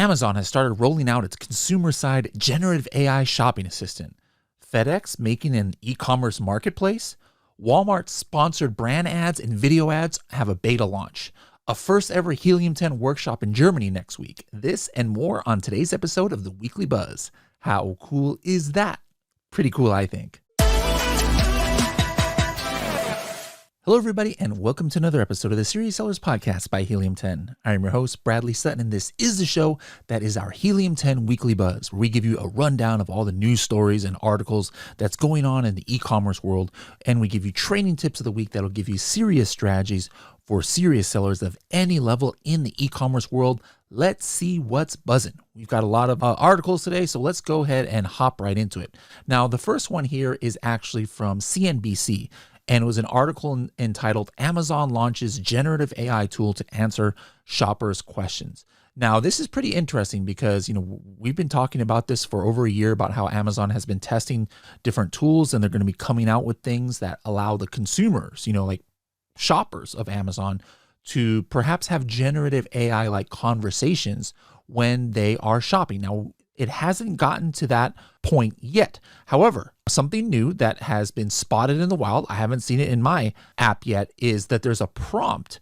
Amazon has started rolling out its consumer-side generative AI shopping assistant. FedEx making an e-commerce marketplace. Walmart's sponsored brand ads and video ads have a beta launch. A first ever Helium 10 workshop in Germany next week. This and more on today's episode of the Weekly Buzz. How cool is that? Pretty cool, I think. Hello, everybody, and welcome to another episode of the Serious Sellers Podcast by Helium 10. I am your host, Bradley Sutton, and this is the show that is our Helium 10 Weekly Buzz, where we give you a rundown of all the news stories and articles that's going on in the e-commerce world, and we give you training tips of the week that'll give you serious strategies for serious sellers of any level in the e-commerce world. Let's see what's buzzing. We've got a lot of articles today, so let's go ahead and hop right into it. Now, the first one here is actually from CNBC. And it was an article entitled Amazon Launches Generative AI Tool to Answer Shoppers' Questions. Now, this is pretty interesting because, we've been talking about this for over a year about how Amazon has been testing different tools, and they're going to be coming out with things that allow the consumers, like shoppers of Amazon, to perhaps have generative AI-like conversations when they are shopping. Now, it hasn't gotten to that point yet. However, something new that has been spotted in the wild, I haven't seen it in my app yet, is that there's a prompt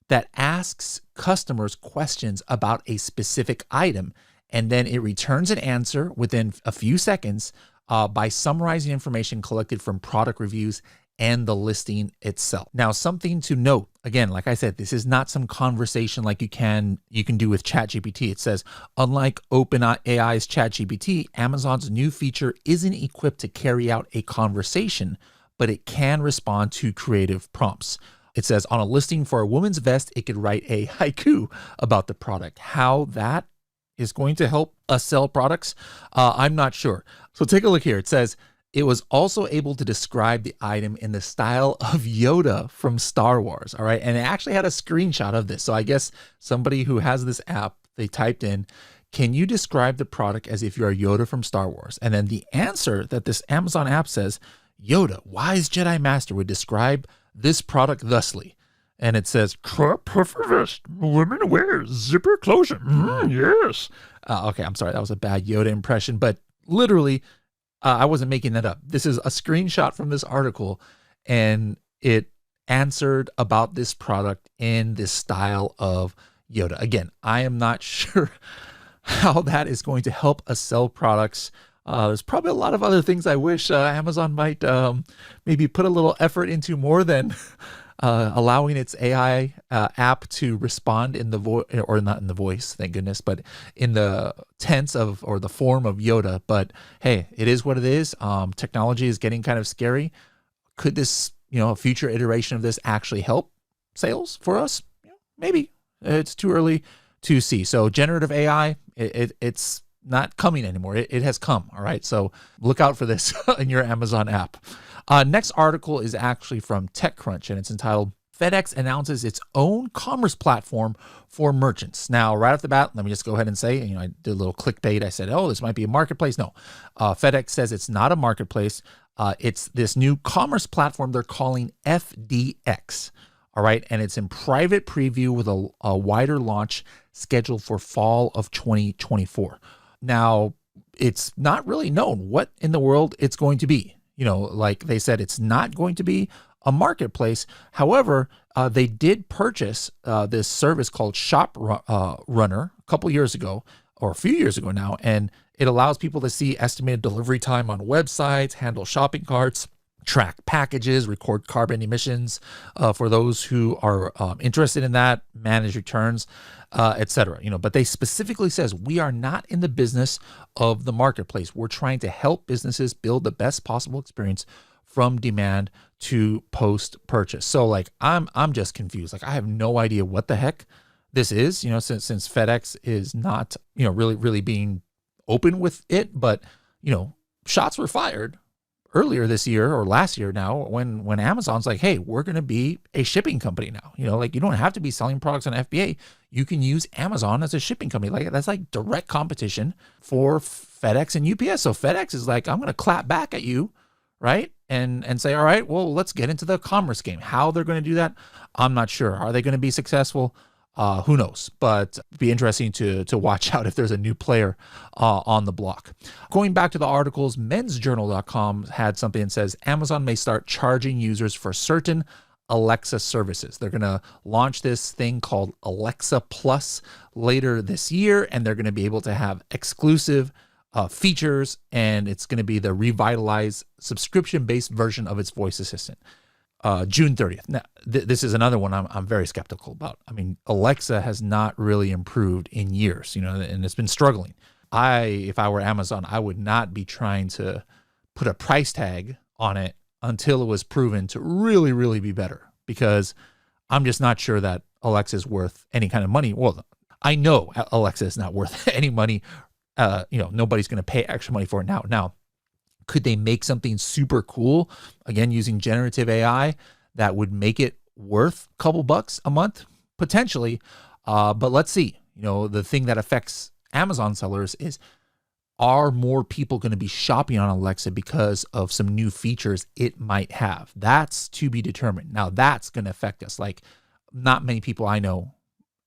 that asks customers questions about a specific item, and then it returns an answer within a few seconds by summarizing information collected from product reviews and the listing itself. Now, something to note, again, like I said, this is not some conversation like you can do with ChatGPT. It says, unlike OpenAI's ChatGPT, Amazon's new feature isn't equipped to carry out a conversation, but it can respond to creative prompts. It says, on a listing for a woman's vest, it could write a haiku about the product. How that is going to help us sell products, I'm not sure. So take a look here. It says, it was also able to describe the item in the style of Yoda from Star Wars, all right? And it actually had a screenshot of this. So I guess somebody who has this app, they typed in, can you describe the product as if you're Yoda from Star Wars? And then the answer that this Amazon app says, Yoda, wise Jedi Master, would describe this product thusly. And it says, crop puffer vest, women wear zipper closure. Yes. Okay, I'm sorry, that was a bad Yoda impression, but literally, I wasn't making that up. This is a screenshot from this article, and it answered about this product in this style of Yoda. Again, I am not sure how that is going to help us sell products. There's probably a lot of other things I wish Amazon might maybe put a little effort into more than allowing its AI app to respond in the voice, or not in the voice, thank goodness, but in the tense of, or the form of Yoda. But hey, it is what it is. Technology is getting kind of scary. Could this, a future iteration of this actually help sales for us? Maybe. It's too early to see. So generative AI, it's not coming anymore. It has come. All right. So look out for this in your Amazon app. Next article is actually from TechCrunch, and it's entitled FedEx Announces Its Own Commerce Platform for Merchants. Now, right off the bat, let me just go ahead and say, I did a little clickbait. I said, this might be a marketplace. No, FedEx says it's not a marketplace. It's this new commerce platform they're calling FDX. All right. And it's in private preview with a wider launch scheduled for fall of 2024. Now, it's not really known what in the world it's going to be. Like they said, it's not going to be a marketplace. However, they did purchase this service called Shop Runner a couple years ago, or a few years ago now, and it allows people to see estimated delivery time on websites, handle shopping carts, track packages, record carbon emissions for those who are interested in that, manage returns, etc. But they specifically says we are not in the business of the marketplace. We're trying to help businesses build the best possible experience from demand to post purchase. So I'm just confused. I have no idea what the heck this is. Since FedEx is not really being open with it, but shots were fired earlier this year or last year now when Amazon's like, hey, we're going to be a shipping company now. You don't have to be selling products on FBA. You can use Amazon as a shipping company. That's direct competition for FedEx and UPS. So FedEx is like, I'm going to clap back at you, right? And say, all right, well, let's get into the commerce game. How they're going to do that, I'm not sure. Are they going to be successful? Who knows? But it'd be interesting to watch out if there's a new player on the block. Going back to the articles, mensjournal.com had something that says Amazon may start charging users for certain Alexa services. They're going to launch this thing called Alexa Plus later this year, and they're going to be able to have exclusive features, and it's going to be the revitalized subscription-based version of its voice assistant. June 30th. Now, this is another one I'm very skeptical about. I mean, Alexa has not really improved in years, and it's been struggling. If I were Amazon, I would not be trying to put a price tag on it until it was proven to really, really be better, because I'm just not sure that Alexa is worth any kind of money. Well, I know Alexa is not worth any money. Nobody's going to pay extra money for it now. Now, could they make something super cool, again, using generative AI, that would make it worth a couple bucks a month? Potentially. But let's see. The thing that affects Amazon sellers is, are more people going to be shopping on Alexa because of some new features it might have? That's to be determined. Now, that's going to affect us. Like, not many people I know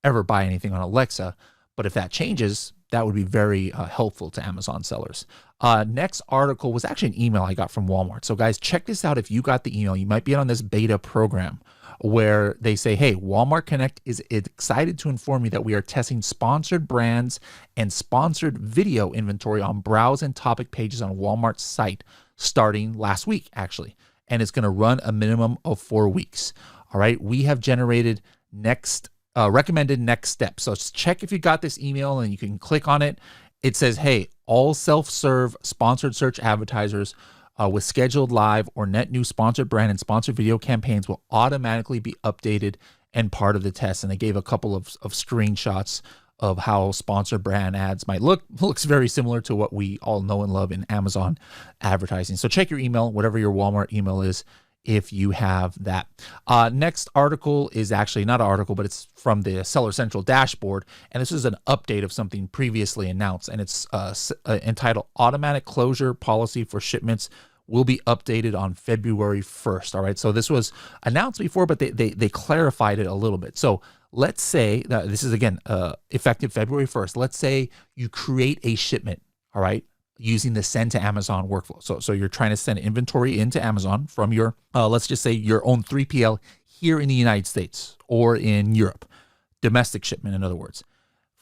ever buy anything on Alexa, but if that changes, that would be very helpful to Amazon sellers. Next article was actually an email I got from Walmart. So guys, check this out. If you got the email, you might be on this beta program where they say, hey, Walmart Connect is excited to inform you that we are testing sponsored brands and sponsored video inventory on browse and topic pages on Walmart's site starting last week, actually. And it's going to run a minimum of 4 weeks. All right. We have generated recommended next steps. So check if you got this email, and you can click on it. It says, hey, all self-serve sponsored search advertisers with scheduled live or net new sponsored brand and sponsored video campaigns will automatically be updated and part of the test. And they gave a couple of screenshots of how sponsored brand ads might look. Looks very similar to what we all know and love in Amazon advertising. So check your email, whatever your Walmart email is, if you have that. Next article is actually not an article, but it's from the Seller Central dashboard. And this is an update of something previously announced. And it's entitled Automatic Closure Policy for Shipments will be updated on February 1st. All right. So this was announced before, but they clarified it a little bit. So let's say that this is, again, effective February 1st. Let's say you create a shipment. All right, using the send to Amazon workflow. So you're trying to send inventory into Amazon from your, let's just say your own 3PL here in the United States or in Europe, domestic shipment, in other words,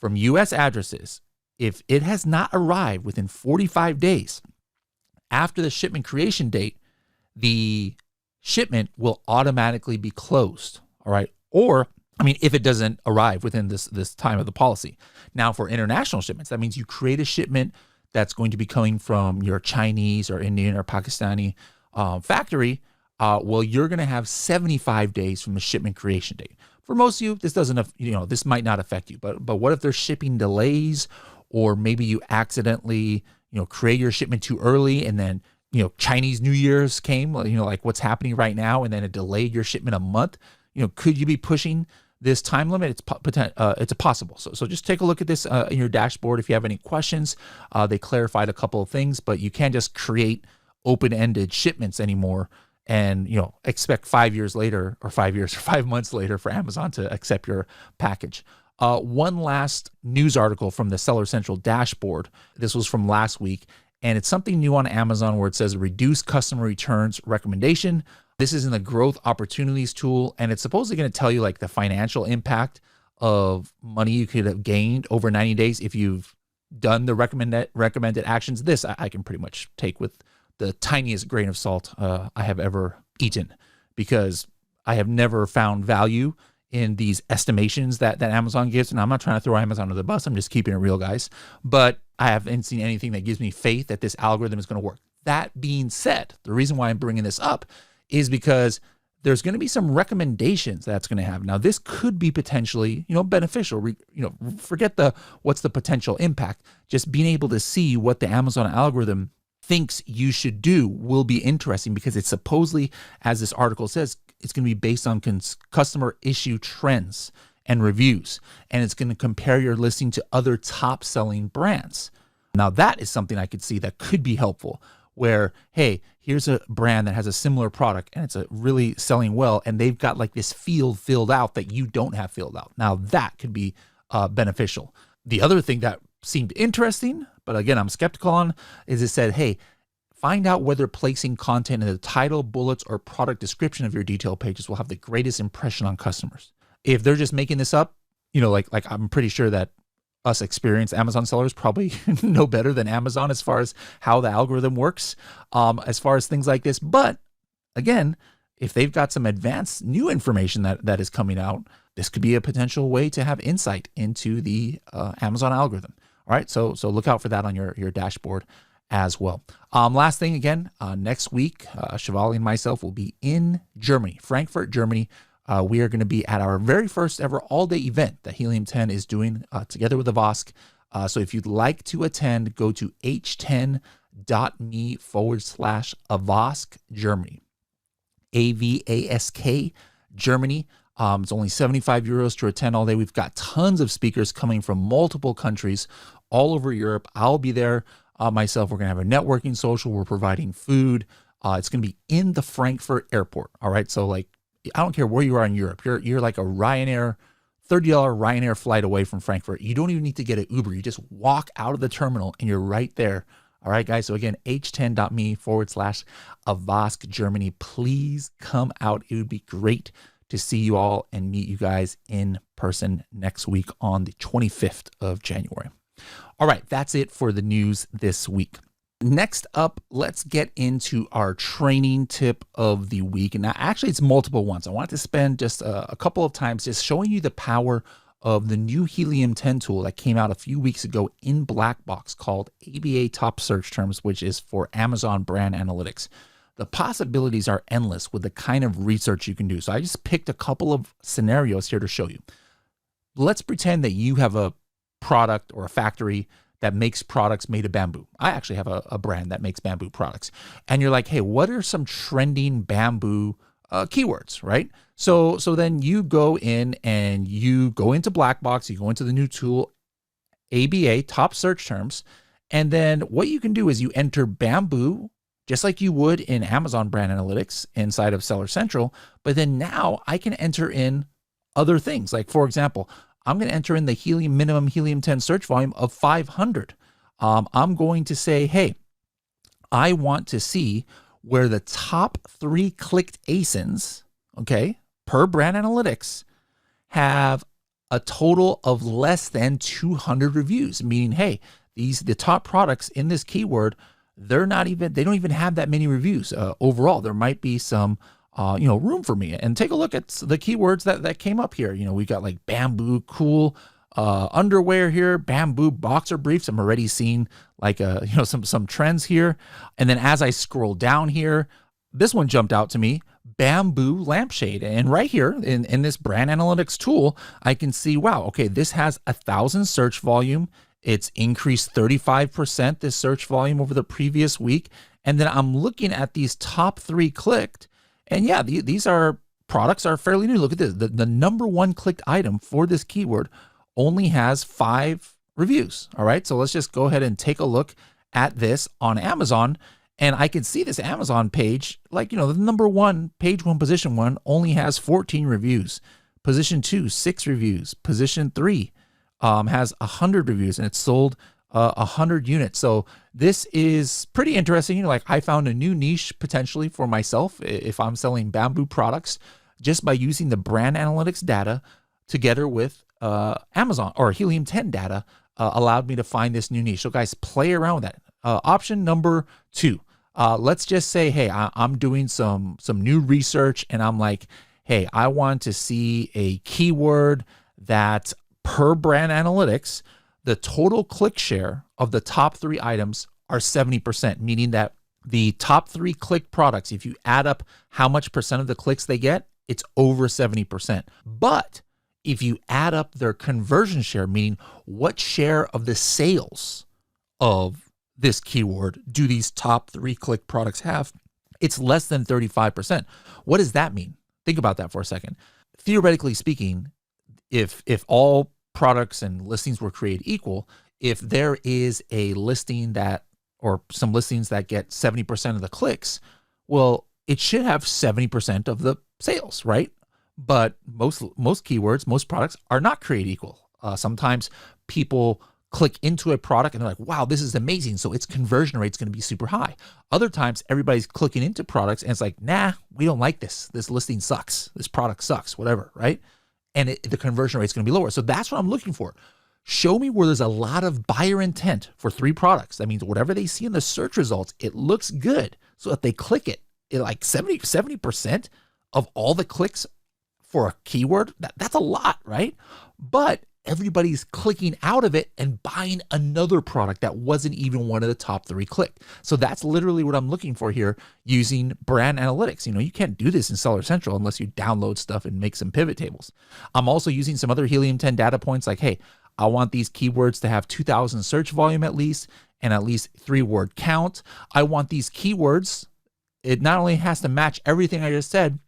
from US addresses. If it has not arrived within 45 days after the shipment creation date, the shipment will automatically be closed. All right. Or, if it doesn't arrive within this time of the policy. Now, for international shipments, that means you create a shipment that's going to be coming from your Chinese or Indian or Pakistani factory. Well, you're going to have 75 days from the shipment creation date. For most of you, this doesn't, this might not affect you. But what if there's shipping delays, or maybe you accidentally, create your shipment too early, and then, Chinese New Year's came, like what's happening right now, and then it delayed your shipment a month. Could you be pushing this time limit? It's possible. So just take a look at this in your dashboard. If you have any questions, they clarified a couple of things, but you can't just create open-ended shipments anymore and expect 5 years later, or 5 years or 5 months later, for Amazon to accept your package. One last news article from the Seller Central dashboard. This was from last week, and it's something new on Amazon where it says reduce customer returns recommendation. This is in the growth opportunities tool, and it's supposedly going to tell you like the financial impact of money you could have gained over 90 days if you've done the recommended actions. This I can pretty much take with the tiniest grain of salt I have ever eaten, because I have never found value in these estimations that Amazon gives. And I'm not trying to throw Amazon under the bus. I'm just keeping it real, guys. But I haven't seen anything that gives me faith that this algorithm is going to work. That being said, the reason why I'm bringing this up is because there's going to be some recommendations that's going to have. Now, this could be potentially, beneficial. Forget what's the potential impact. Just being able to see what the Amazon algorithm thinks you should do will be interesting, because it's supposedly, as this article says, it's going to be based on customer issue trends and reviews, and it's going to compare your listing to other top selling brands. Now, that is something I could see that could be helpful, where, hey, here's a brand that has a similar product and it's really selling well, and they've got like this field filled out that you don't have filled out. Now that could be beneficial. The other thing that seemed interesting, but again, I'm skeptical on, is it said, hey, find out whether placing content in the title, bullets, or product description of your detail pages will have the greatest impression on customers. If they're just making this up, like I'm pretty sure that us experienced Amazon sellers probably know better than Amazon as far as how the algorithm works, as far as things like this. But again, if they've got some advanced new information that is coming out, this could be a potential way to have insight into the Amazon algorithm. All right, so look out for that on your dashboard as well. Last thing, again, next week, Shivali and myself will be in Germany, Frankfurt, Germany. We are going to be at our very first ever all-day event that Helium 10 is doing together with AVASK. So if you'd like to attend, go to h10.me/AVASK Germany. AVASK Germany. It's only 75 euros to attend all day. We've got tons of speakers coming from multiple countries all over Europe. I'll be there myself. We're going to have a networking social. We're providing food. It's going to be in the Frankfurt airport. All right. So like, I don't care where you are in Europe. You're like a Ryanair, $30 Ryanair flight away from Frankfurt. You don't even need to get an Uber. You just walk out of the terminal and you're right there. All right, guys. So again, h10.me/AVASK Germany. Please come out. It would be great to see you all and meet you guys in person next week on the 25th of January. All right, that's it for the news this week. Next up, let's get into our training tip of the week. And now, actually, it's multiple ones. I want to spend just a couple of times just showing you the power of the new Helium 10 tool that came out a few weeks ago in black box called ABA Top Search Terms, which is for Amazon brand analytics. The possibilities are endless with the kind of research you can do. So I just picked a couple of scenarios here to show you. Let's pretend that you have a product or a factory that makes products made of bamboo. I actually have a brand that makes bamboo products. And you're like, hey, what are some trending bamboo keywords, right? So then you go in and you go into black box, you go into the new tool, ABA, Top Search Terms. And then what you can do is you enter bamboo, just like you would in Amazon Brand Analytics inside of Seller Central. But then now I can enter in other things. Like, for example, I'm going to enter in the Helium minimum Helium 10 search volume of 500. I'm going to say, hey, I want to see where the top 3 clicked ASINs, okay, per brand analytics have a total of less than 200 reviews, meaning, hey, the top products in this keyword, they don't even have that many reviews overall. There might be some room for me. And take a look at the keywords that came up here. We got like bamboo, cool underwear here, bamboo boxer briefs. I'm already seeing like some trends here. And then as I scroll down here, this one jumped out to me, bamboo lampshade. And right here in this brand analytics tool, I can see, wow, okay, this has 1,000 search volume. It's increased 35% this search volume over the previous week. And then I'm looking at these top 3 clicked. And yeah, these products are fairly new. Look at this. The number 1 clicked item for this keyword only has 5 reviews. All right. So let's just go ahead and take a look at this on Amazon. And I can see this Amazon page, like, the number 1, page 1, position 1 only has 14 reviews. Position 2, 6 reviews. Position 3 has 100 reviews, and it's sold 100 units. So this is pretty interesting. Like, I found a new niche potentially for myself if I'm selling bamboo products just by using the brand analytics data together with Amazon or Helium 10 data allowed me to find this new niche. So guys, play around with that. Option number 2, let's just say, hey, I'm doing some new research and I'm like, hey, I want to see a keyword that per brand analytics, the total click share of the top 3 items are 70%, meaning that the top 3 click products, if you add up how much percent of the clicks they get, it's over 70%. But if you add up their conversion share, meaning what share of the sales of this keyword do these top 3 click products have, it's less than 35%. What does that mean? Think about that for a second. Theoretically speaking, if all products and listings were created equal, if there is a listing or some listings that get 70% of the clicks, well, it should have 70% of the sales, right? But most keywords, most products are not created equal. Sometimes people click into a product and they're like, wow, this is amazing, so its conversion rate's going to be super high. Other times everybody's clicking into products and it's like, nah, we don't like this. This listing sucks. This product sucks, whatever, right? And the conversion rate's going to be lower. So that's what I'm looking for. Show me where there's a lot of buyer intent for 3 products. That means whatever they see in the search results, it looks good. So if they click it like 70% of all the clicks for a keyword, that's a lot, right? But everybody's clicking out of it and buying another product that wasn't even one of the top 3 clicked. So that's literally what I'm looking for here using brand analytics. You can't do this in Seller Central unless you download stuff and make some pivot tables. I'm also using some other Helium 10 data points like, hey, I want these keywords to have 2,000 search volume at least and at least 3-word count. I want these keywords, it not only has to match everything I just said,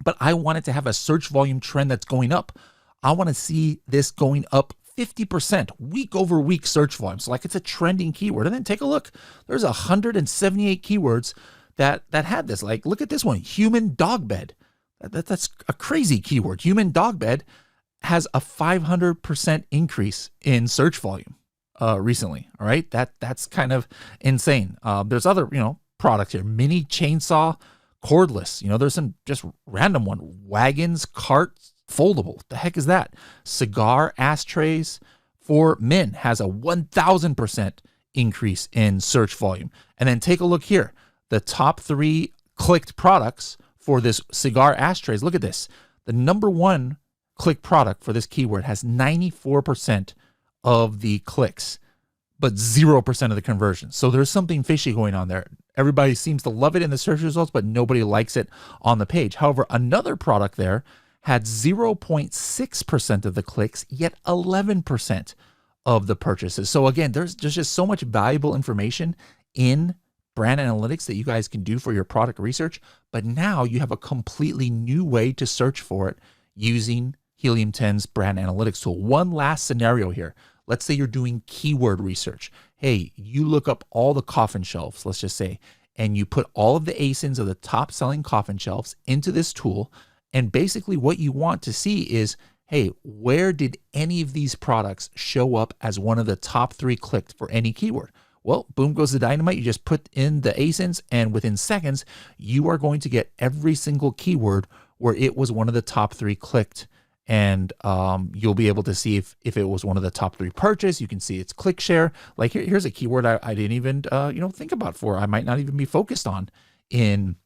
but I want it to have a search volume trend that's going up. I want to see this going up 50% week over week search volume. So like it's a trending keyword. And then take a look. There's 178 keywords that had this. Like, look at this one, human dog bed. That's a crazy keyword. Human dog bed has a 500% increase in search volume recently. All right. That's kind of insane. There's other, products here. Mini chainsaw cordless. There's some just random one. Wagons, carts, foldable. The heck is that? Cigar ashtrays for men has a 1,000% increase in search volume. And then take a look here. The top 3 clicked products for this cigar ashtrays. Look at this. The number 1 click product for this keyword has 94% of the clicks, but 0% of the conversion. So there's something fishy going on there. Everybody seems to love it in the search results, but nobody likes it on the page. However, another product there had 0.6% of the clicks, yet 11% of the purchases. So again, there's just so much valuable information in brand analytics that you guys can do for your product research. But now you have a completely new way to search for it using Helium 10's brand analytics tool. One last scenario here. Let's say you're doing keyword research. Hey, you look up all the coffin shelves, let's just say, and you put all of the ASINs of the top selling coffin shelves into this tool. And basically what you want to see is, hey, where did any of these products show up as one of the top 3 clicked for any keyword? Well, boom goes the dynamite. You just put in the ASINs and within seconds, you are going to get every single keyword where it was one of the top 3 clicked. And you'll be able to see if it was one of the top 3 purchase. You can see its click share. Like here's a keyword I didn't even think about for. I might not even be focused on in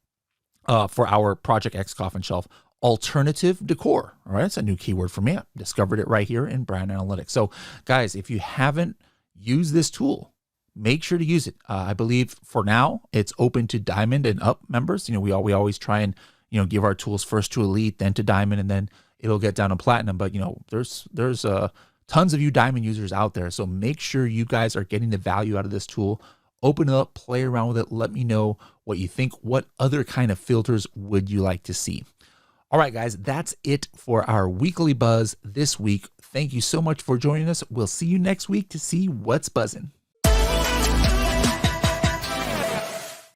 for our Project X coffin shelf. Alternative decor. All right, it's a new keyword for me. I discovered it right here in brand analytics. So guys, if you haven't used this tool, make sure to use it. I believe for now it's open to Diamond and Up members. We always try and give our tools first to Elite, then to Diamond, and then it'll get down to Platinum. But there's tons of you Diamond users out there. So make sure you guys are getting the value out of this tool. Open it up, play around with it. Let me know what you think. What other kind of filters would you like to see? All right, guys, that's it for our weekly buzz this week. Thank you so much for joining us. We'll see you next week to see what's buzzing.